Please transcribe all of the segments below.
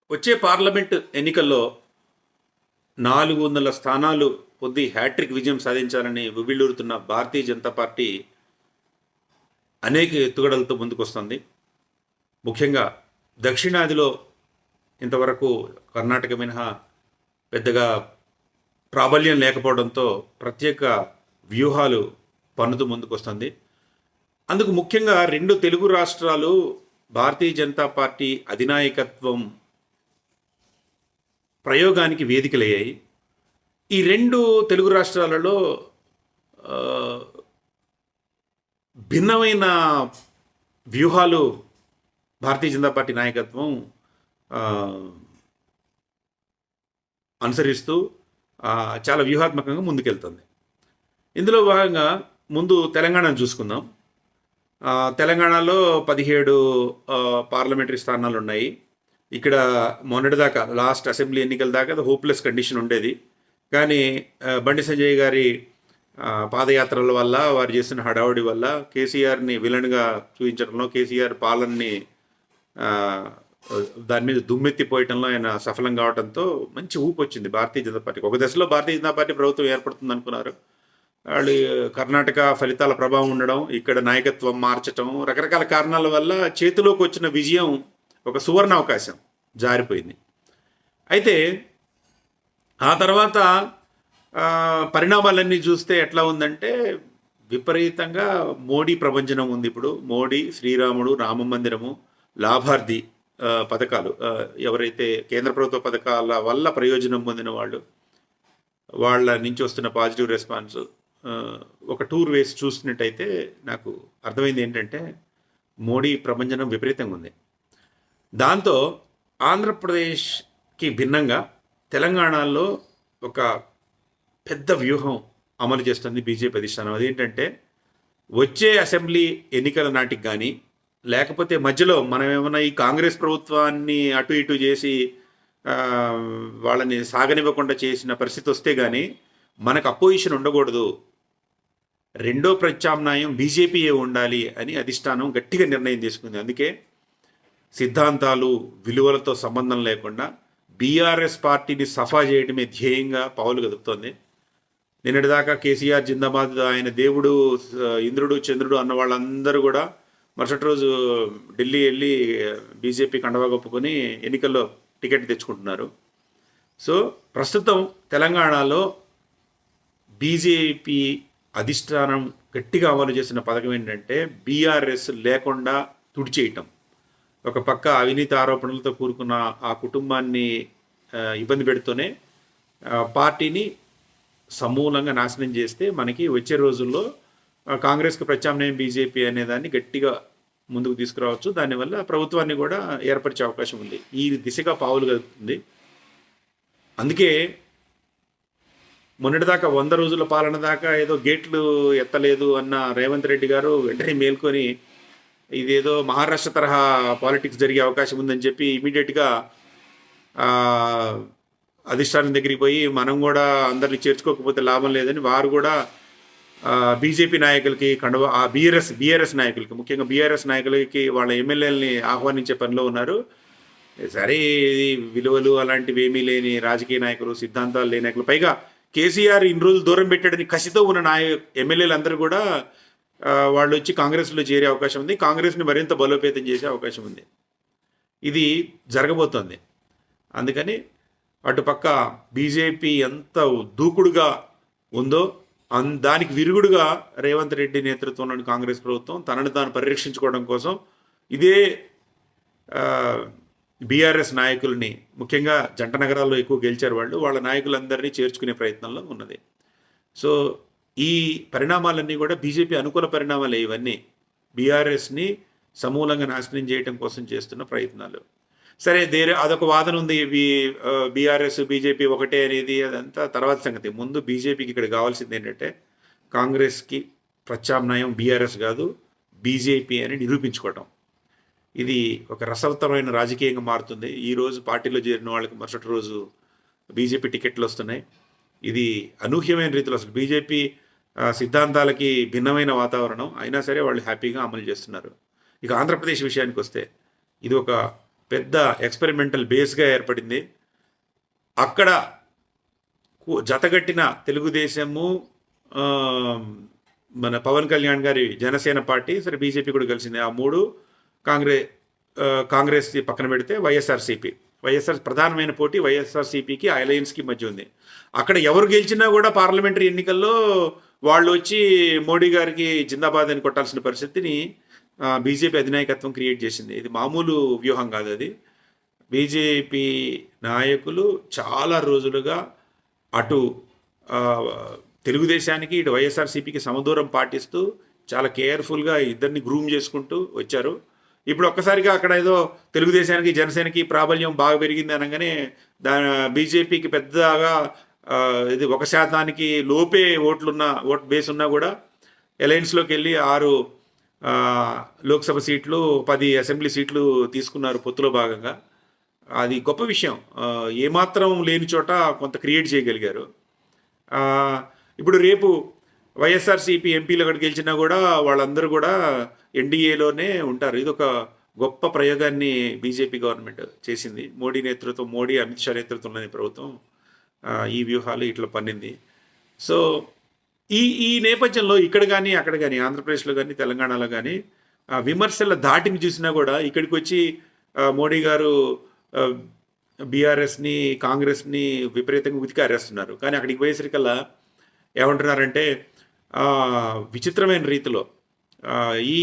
వచ్చే పార్లమెంట్ ఎన్నికల్లో 400 స్థానాలు పొంది హ్యాట్రిక్ విజయం సాధించాలని ఉవ్విళ్ళూరుతున్న భారతీయ జనతా పార్టీ అనేక ఎత్తుగడలతో ముందుకొస్తుంది. ముఖ్యంగా దక్షిణాదిలో ఇంతవరకు కర్ణాటక మినహా పెద్దగా ప్రాబల్యం లేకపోవడంతో ప్రత్యేక వ్యూహాలు పన్నుతూ ముందుకొస్తుంది. అందుకు ముఖ్యంగా 2 తెలుగు రాష్ట్రాలు భారతీయ జనతా పార్టీ అధినాయకత్వం ప్రయోగానికి వేదికలయ్యాయి. ఈ 2 తెలుగు రాష్ట్రాలలో భిన్నమైన వ్యూహాలు భారతీయ జనతా పార్టీ నాయకత్వం అనుసరిస్తూ చాలా వ్యూహాత్మకంగా ముందుకెళ్తుంది. ఇందులో భాగంగా ముందు తెలంగాణను చూసుకుందాం. తెలంగాణలో 17 పార్లమెంటరీ స్థానాలు ఉన్నాయి. ఇక్కడ మొన్నటిదాకా లాస్ట్ అసెంబ్లీ ఎన్నికల దాకా హోప్లెస్ కండిషన్ ఉండేది. కానీ బండి సంజయ్ గారి పాదయాత్రల వల్ల, వారు చేసిన హడావుడి వల్ల, కేసీఆర్ని విలన్గా చూపించడంలో, కేసీఆర్ పాలనని దాని మీద దుమ్మెత్తిపోయటంలో ఆయన సఫలం కావడంతో మంచి ఊపు వచ్చింది భారతీయ జనతా పార్టీకి. ఒక దశలో భారతీయ జనతా పార్టీ ప్రభుత్వం ఏర్పడుతుంది అనుకున్నారు. వాళ్ళు కర్ణాటక ఫలితాల ప్రభావం ఉండడం, ఇక్కడ నాయకత్వం మార్చటం, రకరకాల కారణాల వల్ల చేతిలోకి వచ్చిన విజయం ఒక సువర్ణ అవకాశం జారిపోయింది. అయితే ఆ తర్వాత పరిణామాలన్నీ చూస్తే ఎట్లా ఉందంటే విపరీతంగా మోడీ ప్రభంజనం ఉంది. ఇప్పుడు మోడీ, శ్రీరాముడు, రామ మందిరము, లాభార్థి పథకాలు, ఎవరైతే కేంద్ర ప్రభుత్వ పథకాల వల్ల ప్రయోజనం పొందిన వాళ్ళ నుంచి వస్తున్న పాజిటివ్ రెస్పాన్స్, ఒక టూర్ వేసి చూసినట్టయితే నాకు అర్థమైంది ఏంటంటే మోడీ ప్రభంజనం విపరీతంగా ఉంది. దాంతో ఆంధ్రప్రదేశ్కి భిన్నంగా తెలంగాణలో ఒక పెద్ద వ్యూహం అమలు చేస్తుంది బీజేపీ అధిష్టానం. అదేంటంటే వచ్చే అసెంబ్లీ ఎన్నికల నాటికి కానీ, లేకపోతే మధ్యలో మనం ఏమైనా ఈ కాంగ్రెస్ ప్రభుత్వాన్ని అటు ఇటు చేసి వాళ్ళని సాగనివ్వకుండా చేసిన పరిస్థితి వస్తే కానీ మనకు అపోజిషన్ ఉండకూడదు, రెండో ప్రత్యామ్నాయం బీజేపీయే ఉండాలి అని అధిష్టానం గట్టిగా నిర్ణయం తీసుకుంది. అందుకే సిద్ధాంతాలు, విలువలతో సంబంధం లేకుండా బీఆర్ఎస్ పార్టీని సఫా చేయడమే ధ్యేయంగా పావులు కదుపుతోంది. నిన్నటిదాకా కేసీఆర్ జిందాబాద్, ఆయన దేవుడు, ఇంద్రుడు, చంద్రుడు అన్న వాళ్ళందరూ కూడా మరుసటి రోజు ఢిల్లీ వెళ్ళి బీజేపీ కండవా కప్పుకొని ఎన్నికల్లో టికెట్ తెచ్చుకుంటున్నారు. సో ప్రస్తుతం తెలంగాణలో బీజేపీ అధిష్టానం గట్టిగా అమలు చేసిన పథకం ఏంటంటే బీఆర్ఎస్ లేకుండా తుడిచేయటం. ఒక పక్క అవినీతి ఆరోపణలతో కూరుకున్న ఆ కుటుంబాన్ని ఇబ్బంది పెడుతూనే పార్టీని సమూలంగా నాశనం చేస్తే మనకి వచ్చే రోజుల్లో కాంగ్రెస్కి ప్రత్యామ్నాయం బీజేపీ అనేదాన్ని గట్టిగా ముందుకు తీసుకురావచ్చు. దానివల్ల ప్రభుత్వాన్ని కూడా ఏర్పరిచే అవకాశం ఉంది. ఈ దిశగా పావులు కలుపుతుంది. అందుకే మొన్నటిదాకా 100 రోజుల పాలన దాకా ఏదో గేట్లు ఎత్తలేదు అన్న రేవంత్ రెడ్డి గారు వెంటనే మేల్కొని ఇదేదో మహారాష్ట్ర తరహా పాలిటిక్స్ జరిగే అవకాశం ఉందని చెప్పి ఇమీడియట్గా అధిష్టానం దగ్గరికి పోయి మనం కూడా అందరినీ చేర్చుకోకపోతే లాభం లేదని వారు కూడా బీజేపీ నాయకులకి బీఆర్ఎస్ నాయకులకి, ముఖ్యంగా బీఆర్ఎస్ నాయకులకి వాళ్ళ ఎమ్మెల్యేలని ఆహ్వానించే పనిలో ఉన్నారు. సరే, విలువలు అలాంటివి ఏమీ లేని రాజకీయ నాయకులు, సిద్ధాంతాలు లేని నాయకులు, పైగా కేసీఆర్ ఇన్ని రోజులు దూరం పెట్టాడని కసితో ఉన్న ఎమ్మెల్యేలందరూ కూడా వాళ్ళు వచ్చి కాంగ్రెస్లో చేరే అవకాశం ఉంది. కాంగ్రెస్ని మరింత బలోపేతం చేసే అవకాశం ఉంది. ఇది జరగబోతోంది. అందుకని అటుపక్క బీజేపీ ఎంత దూకుడుగా ఉందో దానికి విరుగుడుగా రేవంత్ రెడ్డి నేతృత్వంలోని కాంగ్రెస్ ప్రభుత్వం తనను తాను పరిరక్షించుకోవడం కోసం ఇదే బీఆర్ఎస్ నాయకుల్ని, ముఖ్యంగా జంట నగరాల్లో ఎక్కువ గెలిచారు వాళ్ళ నాయకులందరినీ చేర్చుకునే ప్రయత్నంలో ఉన్నది. సో ఈ పరిణామాలన్నీ కూడా బీజేపీ అనుకూల పరిణామాలే. ఇవన్నీ బీఆర్ఎస్ని సమూలంగా నాశనం చేయడం కోసం చేస్తున్న ప్రయత్నాలు. సరే, అదొక వాదన ఉంది, బీఆర్ఎస్ బీజేపీ ఒకటే అనేది, అదంతా తర్వాత సంగతి. ముందు బీజేపీకి ఇక్కడ కావాల్సింది ఏంటంటే కాంగ్రెస్కి ప్రత్యామ్నాయం బీఆర్ఎస్ కాదు, బీజేపీ అని నిరూపించుకోవటం. ఇది ఒక రసవత్తరమైన రాజకీయంగా మారుతుంది. ఈరోజు పార్టీలో చేరిన వాళ్ళకి మరుసటి రోజు బీజేపీ టికెట్లు వస్తున్నాయి. ఇది అనూహ్యమైన రీతిలో అసలు బీజేపీ సిద్ధాంతాలకి భిన్నమైన వాతావరణం అయినా సరే వాళ్ళు హ్యాపీగా అమలు చేస్తున్నారు. ఇక ఆంధ్రప్రదేశ్ విషయానికి వస్తే ఇది ఒక పెద్ద ఎక్స్పెరిమెంటల్ బేస్గా ఏర్పడింది. అక్కడ జతగట్టిన తెలుగుదేశము, మన పవన్ కళ్యాణ్ గారి జనసేన పార్టీ, సరే బీజేపీ కూడా కలిసింది. ఆ మూడు కాంగ్రెస్ పక్కన పెడితే వైఎస్ఆర్ ప్రధానమైన పోటీ వైఎస్ఆర్సీపీకి అలయన్స్కి మధ్య ఉంది. అక్కడ ఎవరు గెలిచినా కూడా పార్లమెంటరీ ఎన్నికల్లో వాళ్ళు వచ్చి మోడీ గారికి జిందాబాద్ అని కొట్టాల్సిన పరిస్థితిని బీజేపీ అధినాయకత్వం క్రియేట్ చేసింది. ఇది మామూలు వ్యూహం కాదు. అది బీజేపీ నాయకులు చాలా రోజులుగా అటు తెలుగుదేశానికి ఇటు వైఎస్ఆర్సీపీకి సమదూరం పాటిస్తూ చాలా కేర్ఫుల్గా ఇద్దరిని గ్రూమ్ చేసుకుంటూ వచ్చారు. ఇప్పుడు ఒక్కసారిగా అక్కడ ఏదో తెలుగుదేశానికి జనసేనకి ప్రాబల్యం బాగా పెరిగింది అనగానే బీజేపీకి పెద్దగా ఇది 1% లోపే ఓట్ బేస్ ఉన్నా కూడా అలయన్స్లోకి వెళ్ళి 6 లోక్సభ సీట్లు 10 అసెంబ్లీ సీట్లు తీసుకున్నారు పొత్తులో భాగంగా. అది గొప్ప విషయం. ఏమాత్రం లేని చోట కొంత క్రియేట్ చేయగలిగారు. ఇప్పుడు రేపు వైఎస్ఆర్సీపీ ఎంపీలు అక్కడికి గెలిచినా కూడా వాళ్ళందరూ కూడా ఎన్డీఏలోనే ఉంటారు. ఇది ఒక గొప్ప ప్రయోగాన్ని బీజేపీ గవర్నమెంట్ చేసింది. మోడీ అమిత్ షా నేతృత్వంలోని ప్రభుత్వం ఈ వ్యూహాలు ఇట్లా పన్నింది. సో ఈ నేపథ్యంలో ఇక్కడ కానీ అక్కడ కానీ ఆంధ్రప్రదేశ్లో కానీ తెలంగాణలో కానీ విమర్శల దాటిని చూసినా కూడా ఇక్కడికి వచ్చి మోడీ గారు బీఆర్ఎస్ని కాంగ్రెస్ని విపరీతంగా ఉతికారేస్తున్నారు. కానీ అక్కడికి పోయేసరికల్లా ఏమంటున్నారంటే విచిత్రమైన రీతిలో ఈ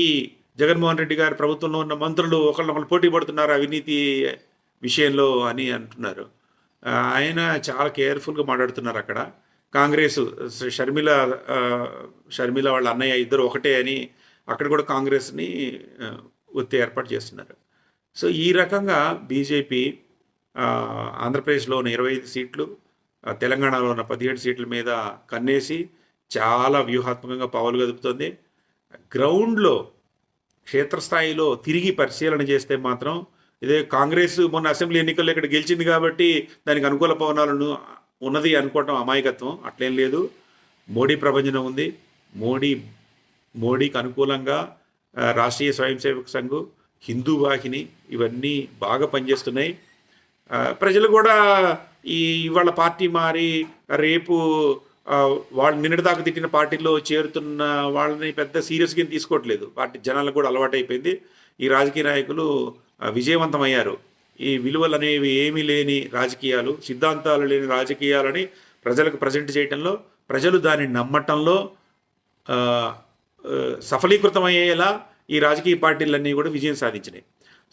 జగన్మోహన్ రెడ్డి గారి ప్రభుత్వంలో ఉన్న మంత్రులు ఒకళ్ళొకళ్ళు పోటీ పడుతున్నారు అవినీతి విషయంలో అని అంటున్నారు. ఆయన చాలా కేర్ఫుల్గా మాట్లాడుతున్నారు. అక్కడ కాంగ్రెస్ షర్మిల వాళ్ళ అన్నయ్య ఇద్దరు ఒకటే అని అక్కడ కూడా కాంగ్రెస్ని ఒత్తి ఏర్పాటు చేస్తున్నారు. సో ఈ రకంగా బీజేపీ ఆంధ్రప్రదేశ్లో ఉన్న 25 సీట్లు, తెలంగాణలో ఉన్న 17 సీట్ల మీద కన్నేసి చాలా వ్యూహాత్మకంగా పావులు కదుపుతుంది. గ్రౌండ్లో క్షేత్రస్థాయిలో తిరిగి పరిశీలన చేస్తే మాత్రం ఇదే కాంగ్రెస్ మొన్న అసెంబ్లీ ఎన్నికల్లో ఇక్కడ గెలిచింది కాబట్టి దానికి అనుకూల పవనాలను ఉన్నది అనుకోవటం అమాయకత్వం. అట్లేం లేదు. మోడీ ప్రభంజనం ఉంది. మోడీకి అనుకూలంగా రాష్ట్రీయ స్వయం సేవక్ సంఘ్, హిందూ వాహిని ఇవన్నీ బాగా పనిచేస్తున్నాయి. ప్రజలు కూడా ఇవాళ పార్టీ మారి రేపు వాళ్ళు నిన్నటిదాకా తిట్టిన పార్టీలో చేరుతున్న వాళ్ళని పెద్ద సీరియస్గా తీసుకోవట్లేదు. పార్టీ జనాలకు కూడా అలవాటైపోయింది. ఈ రాజకీయ నాయకులు విజయవంతమయ్యారు. ఈ విలువలు అనేవి ఏమీ లేని రాజకీయాలు, సిద్ధాంతాలు లేని రాజకీయాలని ప్రజలకు ప్రజెంట్ చేయటంలో, ప్రజలు దాన్ని నమ్మటంలో సఫలీకృతమయ్యేలా ఈ రాజకీయ పార్టీలన్నీ కూడా విజయం సాధించినాయి.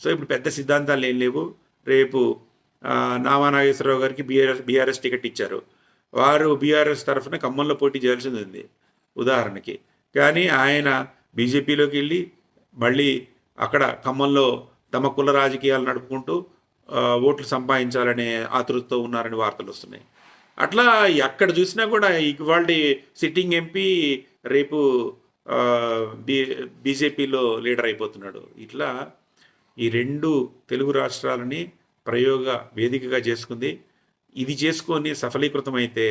సో ఇప్పుడు పెద్ద సిద్ధాంతాలు ఏం లేవు. రేపు నామా నాగేశ్వరరావు గారికి బీఆర్ఎస్ టికెట్ ఇచ్చారు. వారు బీఆర్ఎస్ తరఫున ఖమ్మంలో పోటీ చేయాల్సింది ఉంది ఉదాహరణకి. కానీ ఆయన బీజేపీలోకి వెళ్ళి మళ్ళీ అక్కడ ఖమ్మంలో తమ కుల రాజకీయాలు నడుపుకుంటూ ఓట్లు సంపాదించాలనే ఆతృతతో ఉన్నారని వార్తలు వస్తున్నాయి. అట్లా ఎక్కడ చూసినా కూడా ఇవాళ సిట్టింగ్ ఎంపీ రేపు బీజేపీలో లీడర్ అయిపోతున్నాడు. ఇట్లా ఈ 2 తెలుగు రాష్ట్రాలని ప్రయోగ వేదికగా చేసుకుంది. ఇది చేసుకొని సఫలీకృతమైతే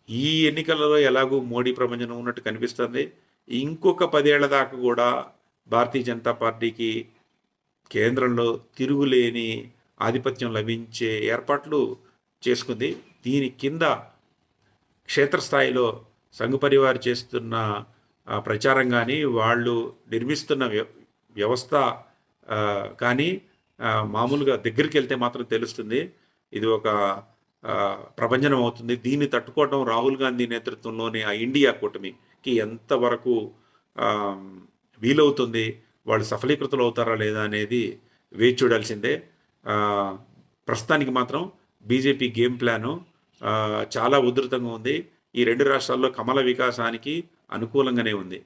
ఈ ఎన్నికలలో ఎలాగూ మోడీ ప్రభంజనం ఉన్నట్టు కనిపిస్తుంది. ఇంకొక 10 ఏళ్ల దాకా కూడా భారతీయ జనతా పార్టీకి కేంద్రంలో తిరుగులేని ఆధిపత్యం లభించే ఏర్పాట్లు చేసుకుంది. దీని కింద క్షేత్రస్థాయిలో సంఘ్ పరివార్ చేస్తున్న ప్రచారం కానీ, వాళ్ళు నిర్మిస్తున్న వ్యవస్థ కానీ మామూలుగా దగ్గరికి వెళ్తే మాత్రం తెలుస్తుంది. ఇది ఒక ప్రభంజనం అవుతుంది. దీన్ని తట్టుకోవడం రాహుల్ గాంధీ నేతృత్వంలోని ఆ ఇండియా కూటమికి ఎంతవరకు వీలవుతుంది, వాళ్ళు సఫలీకృతులు అవుతారా లేదా అనేది వేచి చూడాల్సిందే. ప్రస్తుతానికి మాత్రం బీజేపీ గేమ్ ప్లాను చాలా ఉధృతంగా ఉంది. ఈ 2 రాష్ట్రాల్లో కమల వికాసానికి అనుకూలంగానే ఉంది.